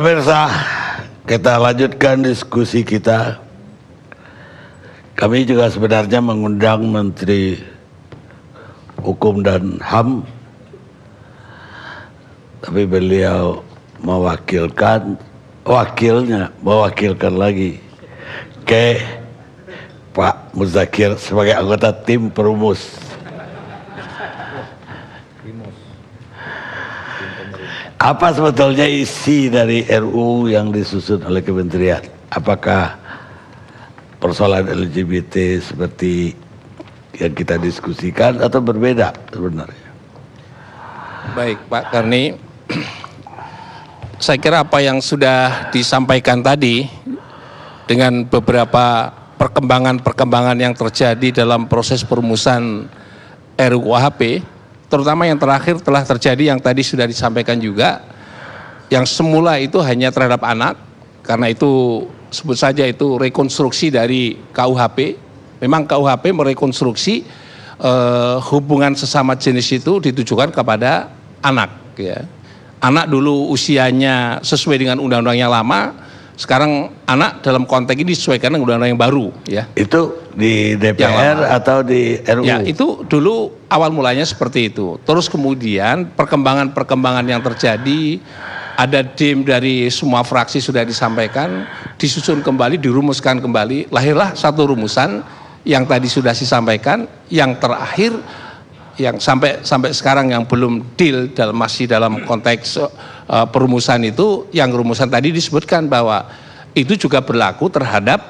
pemirsa, kita lanjutkan diskusi kita. Kami juga sebenarnya mengundang Menteri Hukum dan HAM, tapi beliau mewakilkan lagi ke Pak Muzakir sebagai anggota tim perumus. Apa sebetulnya isi dari RUU yang disusun oleh kementerian? Apakah persoalan LGBT seperti yang kita diskusikan atau berbeda sebenarnya? Baik Pak Karni, saya kira apa yang sudah disampaikan tadi dengan beberapa perkembangan yang terjadi dalam proses perumusan RUU KUHP, terutama yang terakhir telah terjadi yang tadi sudah disampaikan juga, yang semula itu hanya terhadap anak, karena itu sebut saja itu rekonstruksi dari KUHP. Memang KUHP merekonstruksi hubungan sesama jenis itu ditujukan kepada anak, ya. Anak dulu usianya sesuai dengan undang-undang yang lama, sekarang anak dalam konteks ini disesuaikan dengan undang-undang yang baru, ya. Itu di DPR atau di RUU? Ya, itu dulu awal mulanya seperti itu. Terus kemudian perkembangan yang terjadi, ada DIM dari semua fraksi sudah disampaikan, disusun kembali, dirumuskan kembali, lahirlah satu rumusan yang tadi sudah disampaikan, yang terakhir yang sampai sekarang yang belum deal masih dalam konteks perumusan itu, yang rumusan tadi disebutkan bahwa itu juga berlaku terhadap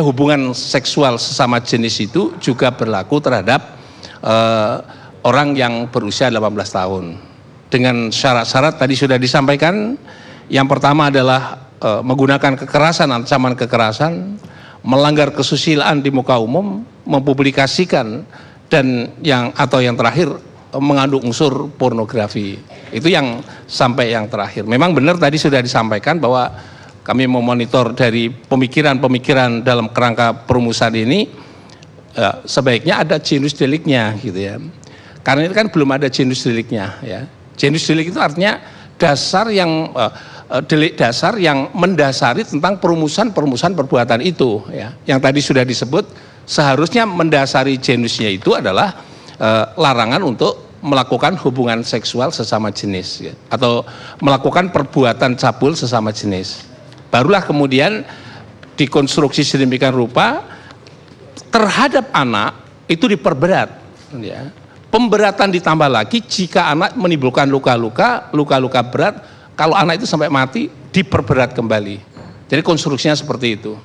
hubungan seksual sesama jenis, itu juga berlaku terhadap orang yang berusia 18 tahun dengan syarat-syarat tadi sudah disampaikan. Yang pertama adalah menggunakan kekerasan, ancaman kekerasan, melanggar kesusilaan di muka umum, mempublikasikan, dan yang terakhir mengandung unsur pornografi. Itu yang sampai yang terakhir. Memang benar tadi sudah disampaikan bahwa kami memonitor dari pemikiran dalam kerangka perumusan ini, sebaiknya ada genus deliknya, gitu ya. Karena ini kan belum ada genus deliknya, ya. Genus delik itu artinya dasar yang delik dasar yang mendasari tentang perumusan perbuatan itu, ya. Yang tadi sudah disebut, seharusnya mendasari genusnya itu adalah larangan untuk melakukan hubungan seksual sesama jenis, ya, atau melakukan perbuatan cabul sesama jenis. Barulah kemudian dikonstruksi sedemikian rupa terhadap anak itu diperberat, ya. Pemberatan ditambah lagi jika anak menimbulkan luka-luka berat, kalau anak itu sampai mati diperberat kembali. Jadi konstruksinya seperti itu.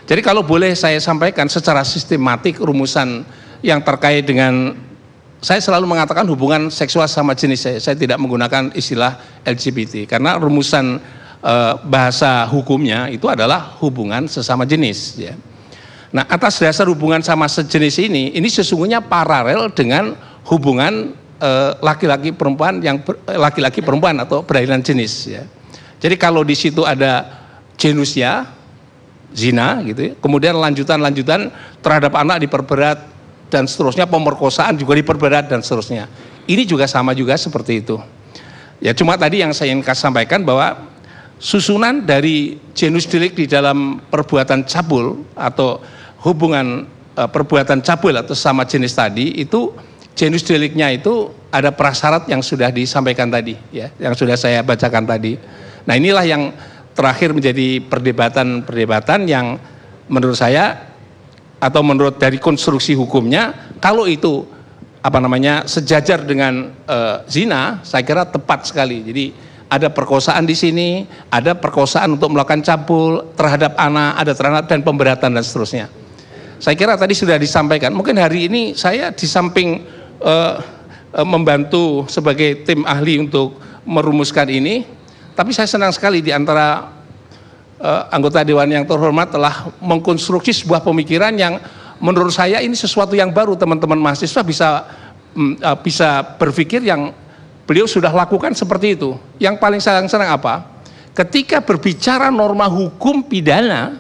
Jadi kalau boleh saya sampaikan secara sistematik rumusan yang terkait dengan, saya selalu mengatakan hubungan seksual sama jenis, saya tidak menggunakan istilah LGBT karena rumusan bahasa hukumnya itu adalah hubungan sesama jenis, ya. Nah, atas dasar hubungan sama sejenis ini sesungguhnya paralel dengan hubungan laki-laki perempuan atau berlainan jenis, ya. Jadi kalau di situ ada genusnya zina, gitu ya, kemudian lanjutan terhadap anak diperberat dan seterusnya, pemerkosaan juga diperberat dan seterusnya. Ini juga sama juga seperti itu. Ya, cuma tadi yang saya ingin sampaikan bahwa susunan dari genus delik di dalam perbuatan cabul atau hubungan perbuatan cabul atau sama jenis tadi, itu genus deliknya itu ada prasyarat yang sudah disampaikan tadi, ya, yang sudah saya bacakan tadi. Nah, inilah yang terakhir menjadi perdebatan yang menurut saya atau menurut dari konstruksi hukumnya, kalau itu sejajar dengan zina, saya kira tepat sekali. Jadi ada perkosaan di sini, ada perkosaan untuk melakukan cabul terhadap anak, ada terhadap dan pemberatan dan seterusnya. Saya kira tadi sudah disampaikan. Mungkin hari ini saya di samping membantu sebagai tim ahli untuk merumuskan ini, tapi saya senang sekali di antara anggota Dewan yang terhormat telah mengkonstruksi sebuah pemikiran yang menurut saya ini sesuatu yang baru. Teman-teman mahasiswa bisa berpikir yang beliau sudah lakukan seperti itu. Yang paling saya senang apa? Ketika berbicara norma hukum pidana,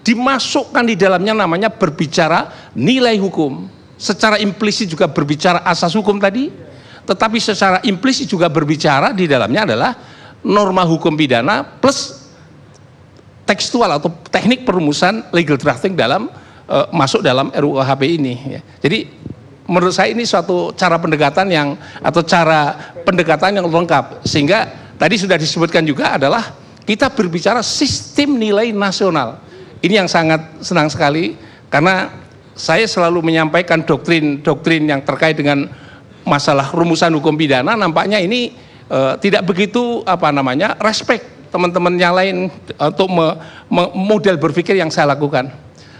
dimasukkan di dalamnya namanya berbicara nilai hukum. Secara implisit juga berbicara asas hukum tadi, tetapi secara implisit juga berbicara di dalamnya adalah norma hukum pidana plus tekstual atau teknik perumusan legal drafting dalam masuk dalam RUU HP ini. Ya. Jadi menurut saya ini suatu cara pendekatan yang lengkap, sehingga tadi sudah disebutkan juga adalah kita berbicara sistem nilai nasional. Ini yang sangat senang sekali karena saya selalu menyampaikan doktrin yang terkait dengan masalah rumusan hukum pidana. Nampaknya ini tidak begitu respect teman-teman yang lain untuk model berpikir yang saya lakukan.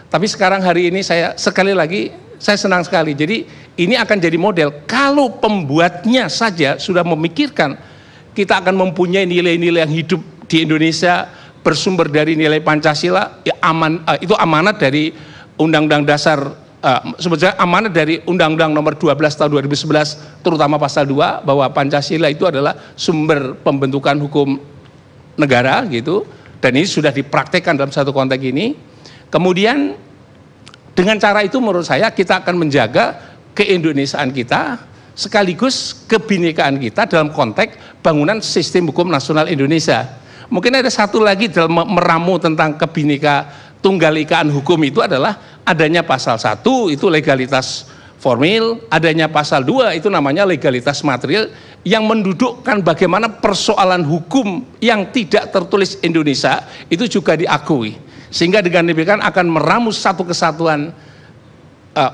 Tapi sekarang hari ini saya senang sekali. Jadi ini akan jadi model. Kalau pembuatnya saja sudah memikirkan kita akan mempunyai nilai-nilai yang hidup di Indonesia bersumber dari nilai Pancasila, ya itu amanat dari Undang-Undang Dasar, sebetulnya amanat dari Undang-Undang Nomor 12 Tahun 2011, terutama Pasal 2 bahwa Pancasila itu adalah sumber pembentukan hukum negara gitu. Dan ini sudah dipraktekkan dalam satu konteks ini. Kemudian dengan cara itu menurut saya kita akan menjaga keindonesiaan kita sekaligus kebinekaan kita dalam konteks bangunan sistem hukum nasional Indonesia. Mungkin ada satu lagi dalam meramu tentang kebineka tunggal ikaan hukum itu adalah adanya pasal 1 itu legalitas formil, adanya pasal 2 itu namanya legalitas material yang mendudukkan bagaimana persoalan hukum yang tidak tertulis Indonesia itu juga diakui. Sehingga dengan demikian akan meramu satu kesatuan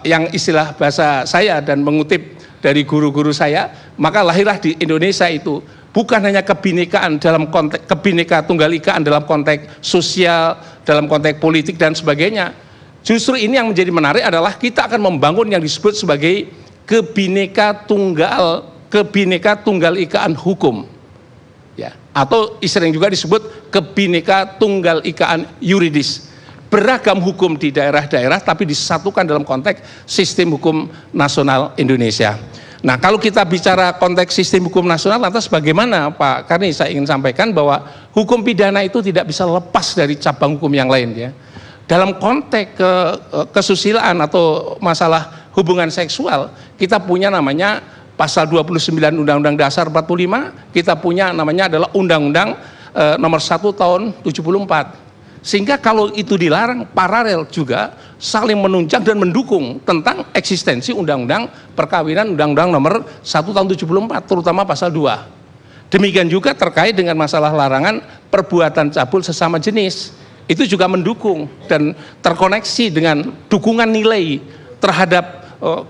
yang istilah bahasa saya dan mengutip dari guru-guru saya, maka lahirlah di Indonesia itu bukan hanya kebinekaan dalam konteks kebineka tunggal ikaan dalam konteks sosial, dalam konteks politik dan sebagainya. Justru ini yang menjadi menarik adalah kita akan membangun yang disebut sebagai kebineka tunggal ikaan hukum. Ya, atau sering juga disebut kebineka tunggal ikaan yuridis. Beragam hukum di daerah-daerah tapi disatukan dalam konteks sistem hukum nasional Indonesia. Nah, kalau kita bicara konteks sistem hukum nasional, lantas bagaimana Pak Karni? Saya ingin sampaikan bahwa hukum pidana itu tidak bisa lepas dari cabang hukum yang lain ya. Dalam konteks kesusilaan atau masalah hubungan seksual, kita punya namanya Pasal 29 Undang-Undang Dasar 45, kita punya namanya adalah Undang-Undang Nomor 1 Tahun 74. Sehingga kalau itu dilarang, paralel juga saling menunjang dan mendukung tentang eksistensi Undang-Undang Perkawinan Undang-Undang Nomor 1 Tahun 74, terutama Pasal 2. Demikian juga terkait dengan masalah larangan perbuatan cabul sesama jenis. Itu juga mendukung dan terkoneksi dengan dukungan nilai terhadap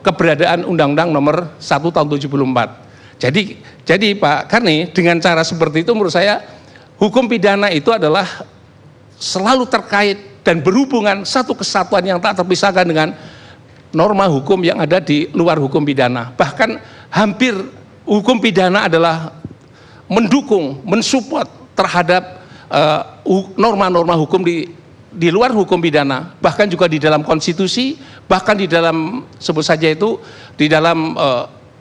keberadaan Undang-Undang Nomor 1 Tahun 74. Jadi Pak Karni, dengan cara seperti itu menurut saya hukum pidana itu adalah selalu terkait dan berhubungan satu kesatuan yang tak terpisahkan dengan norma hukum yang ada di luar hukum pidana. Bahkan hampir hukum pidana adalah mendukung, mensupport terhadap norma-norma hukum di luar hukum pidana, bahkan juga di dalam konstitusi, bahkan di dalam sebut saja itu di dalam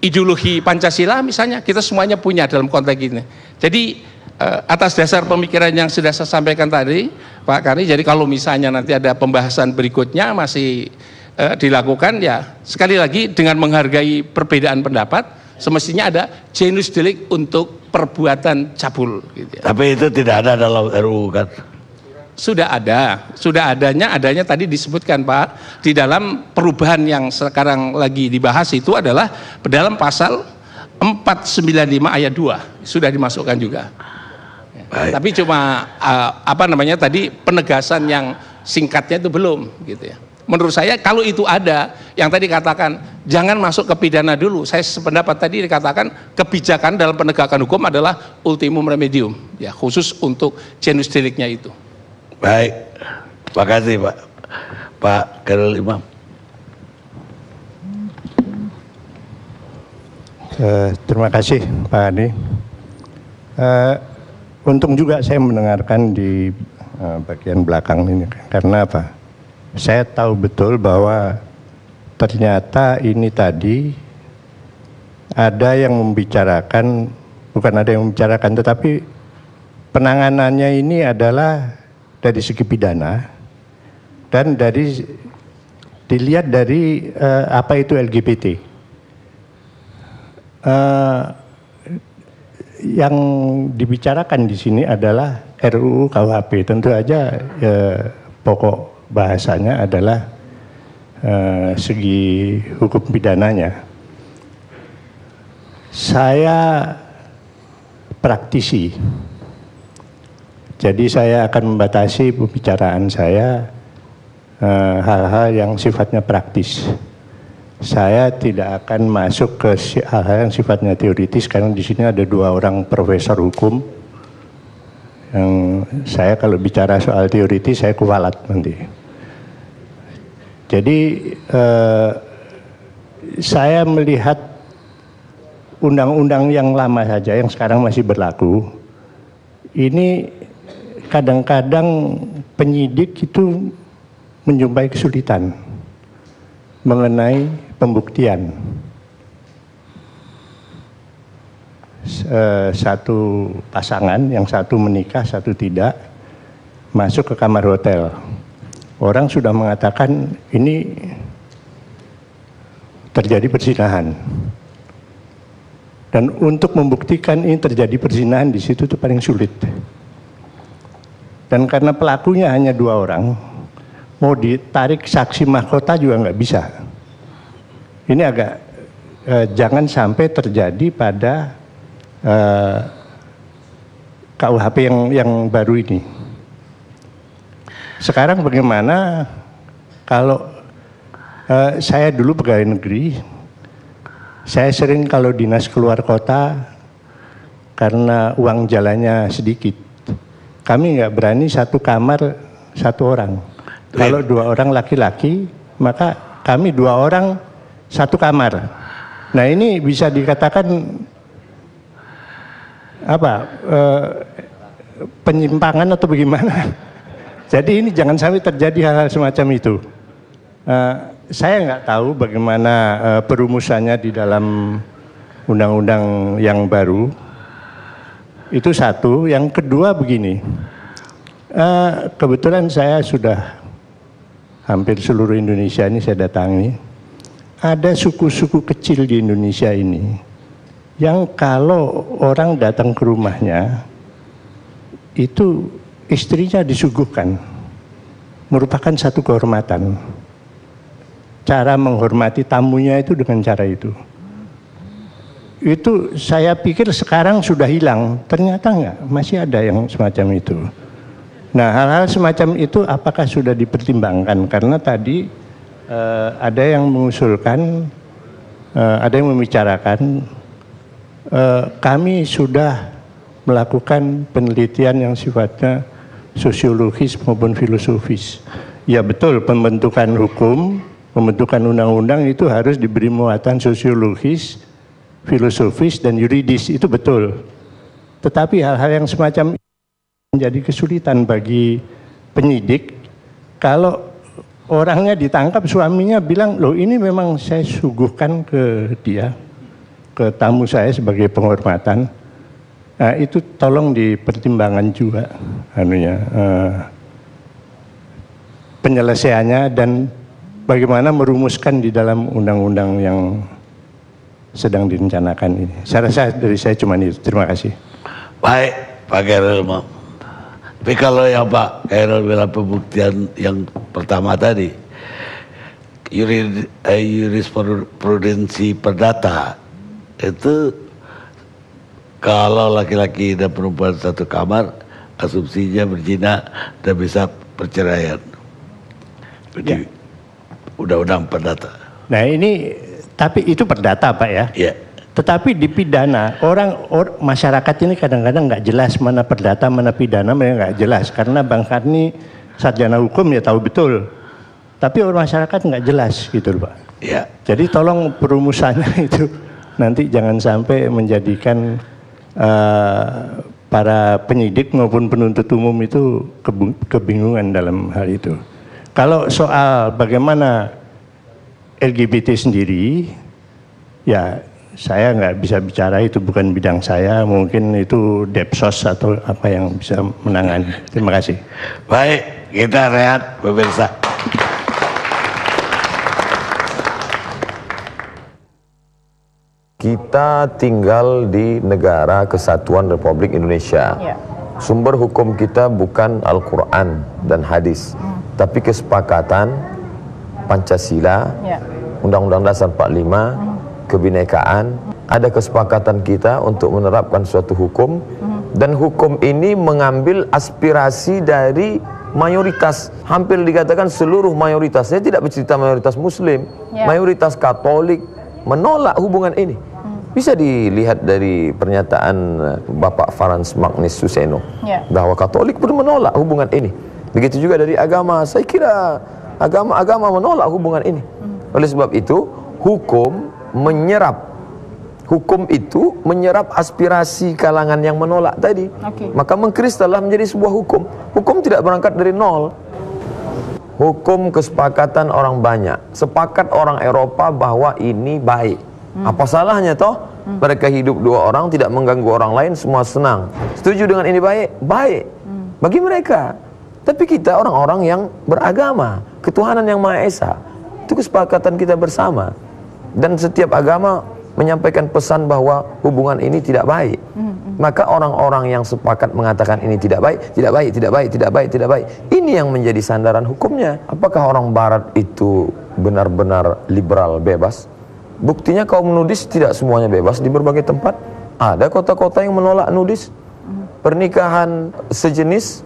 ideologi Pancasila misalnya, kita semuanya punya dalam konteks ini. Jadi atas dasar pemikiran yang sudah saya sampaikan tadi Pak Karni, jadi kalau misalnya nanti ada pembahasan berikutnya masih dilakukan, ya sekali lagi dengan menghargai perbedaan pendapat, semestinya ada genus delik untuk perbuatan cabul gitu ya. Tapi itu tidak ada dalam RUU kan? Sudah adanya tadi disebutkan Pak, di dalam perubahan yang sekarang lagi dibahas itu adalah dalam pasal 495 ayat 2 sudah dimasukkan juga. Ya, tapi cuma tadi penegasan yang singkatnya itu belum gitu ya. Menurut saya kalau itu ada yang tadi katakan jangan masuk ke pidana dulu, saya sependapat tadi dikatakan kebijakan dalam penegakan hukum adalah ultimum remedium ya, khusus untuk genus deliknya itu. Baik, terima kasih Pak Khairul Imam. Terima kasih Pak Adi. Untung juga saya mendengarkan di bagian belakang ini, karena apa? Saya tahu betul bahwa ternyata ini tadi ada yang membicarakan, bukan ada yang membicarakan, tetapi penanganannya ini adalah dari segi pidana dan dilihat dari apa itu LGBT. yang dibicarakan di sini adalah RUU KUHP. Tentu aja pokok bahasanya adalah segi hukum pidananya. Saya praktisi, jadi saya akan membatasi pembicaraan saya hal-hal yang sifatnya praktis. Saya tidak akan masuk ke hal-hal yang sifatnya teoritis karena di sini ada 2 orang profesor hukum. Yang saya kalau bicara soal teoritis saya kualat nanti. Jadi saya melihat undang-undang yang lama saja yang sekarang masih berlaku. Ini kadang-kadang penyidik itu menjumpai kesulitan mengenai pembuktian. Satu pasangan, yang satu menikah, satu tidak, masuk ke kamar hotel. Orang sudah mengatakan ini terjadi perzinahan. Dan untuk membuktikan ini terjadi perzinahan di situ itu paling sulit. Dan karena pelakunya hanya 2 orang, mau ditarik saksi mahkota juga nggak bisa. Ini agak jangan sampai terjadi pada KUHP yang baru ini. Sekarang bagaimana kalau saya dulu pegawai negeri, saya sering kalau dinas keluar kota karena uang jalannya sedikit, kami nggak berani satu kamar 1 orang. Kalau 2 orang laki-laki, maka kami 2 orang 1 kamar. Nah ini bisa dikatakan apa? Penyimpangan atau bagaimana? Jadi ini jangan sampai terjadi hal-hal semacam itu. Saya nggak tahu bagaimana perumusannya di dalam undang-undang yang baru. Itu satu. Yang kedua begini, kebetulan saya sudah hampir seluruh Indonesia ini saya datangi. Ada suku-suku kecil di Indonesia ini yang kalau orang datang ke rumahnya itu istrinya disuguhkan, merupakan satu kehormatan. Cara menghormati tamunya itu dengan cara itu. Itu saya pikir sekarang sudah hilang, ternyata enggak, masih ada yang semacam itu. Nah hal-hal semacam itu apakah sudah dipertimbangkan? Karena tadi ada yang mengusulkan, ada yang membicarakan, kami sudah melakukan penelitian yang sifatnya sosiologis maupun filosofis. Ya betul, pembentukan hukum, pembentukan undang-undang itu harus diberi muatan sosiologis, filosofis dan yuridis, itu betul. Tetapi hal-hal yang semacam ini menjadi kesulitan bagi penyidik kalau orangnya ditangkap, suaminya bilang, loh ini memang saya suguhkan ke dia, ke tamu saya sebagai penghormatan. Nah itu tolong dipertimbangkan juga penyelesaiannya dan bagaimana merumuskan di dalam undang-undang yang sedang direncanakan ini. Saya rasa dari saya cuma itu. Terima kasih. Baik, Pak Khairul. Tapi kalau yang Pak Khairul bilang pembuktian yang pertama tadi, jurisprudensi perdata, itu kalau laki-laki dan perempuan satu kamar, asumsinya berzina dan bisa perceraian. Jadi, undang-undang perdata. Nah ini, tapi itu perdata Pak ya? Iya. Tetapi di pidana, masyarakat ini kadang-kadang nggak jelas mana perdata, mana pidana, mereka nggak jelas. Karena Bang Karni sarjana hukum ya tahu betul. Tapi orang masyarakat nggak jelas gitu loh Pak. Iya. Jadi tolong perumusannya itu nanti jangan sampai menjadikan para penyidik maupun penuntut umum itu kebingungan dalam hal itu. Kalau soal bagaimana LGBT sendiri, ya saya nggak bisa bicara, itu bukan bidang saya, mungkin itu Depsos atau apa yang bisa menangani. Terima kasih. Baik, kita rehat pemirsa. kita tinggal di negara kesatuan Republik Indonesia. Ya. Sumber hukum kita bukan Al-Quran dan hadis, tapi kesepakatan Pancasila, Ya. Undang-Undang Dasar 45, kebinekaan. Ada kesepakatan kita untuk menerapkan suatu hukum, dan hukum ini mengambil aspirasi dari mayoritas, hampir dikatakan seluruh mayoritas. Saya tidak bercerita mayoritas Muslim, Ya. mayoritas Katolik menolak hubungan ini. Bisa dilihat dari pernyataan Bapak Frans Magnus Suseno, Ya. bahwa Katolik pun menolak hubungan ini. Begitu juga dari agama. Saya kira agama-agama menolak hubungan ini. Oleh sebab itu, hukum itu menyerap aspirasi kalangan yang menolak tadi. Oke. Maka mengkristallah menjadi sebuah hukum. Hukum tidak berangkat dari nol. Hukum kesepakatan orang banyak. Sepakat orang Eropa bahwa ini baik. Apa salahnya toh? Mereka hidup dua orang, tidak mengganggu orang lain, semua senang. Setuju dengan ini baik? Baik. Bagi mereka. Tapi kita orang-orang yang beragama, ketuhanan yang Maha Esa. Itu kesepakatan kita bersama. Dan setiap agama menyampaikan pesan bahwa hubungan ini tidak baik. Maka orang-orang yang sepakat mengatakan ini tidak baik, tidak baik, tidak baik, tidak baik, tidak baik. Ini yang menjadi sandaran hukumnya. Apakah orang Barat itu benar-benar liberal, bebas? Buktinya kaum nudis tidak semuanya bebas di berbagai tempat. Ada kota-kota yang menolak nudis. Pernikahan sejenis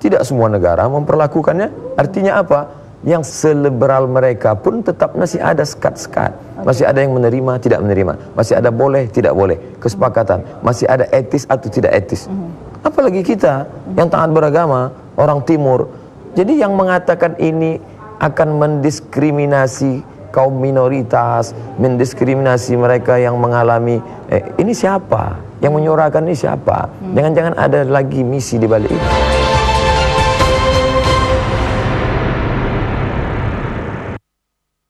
tidak semua negara memperlakukannya. Artinya apa? Yang seliberal mereka pun tetap masih ada sekat-sekat. Masih ada yang menerima, tidak menerima. Masih ada boleh, tidak boleh. Kesepakatan. Masih ada etis atau tidak etis. Apalagi kita yang taat beragama, orang timur. Jadi yang mengatakan ini akan mendiskriminasi kaum minoritas, mendiskriminasi mereka yang mengalami, ini siapa? Yang menyuarakan ini siapa? Jangan-jangan ada lagi misi di balik ini.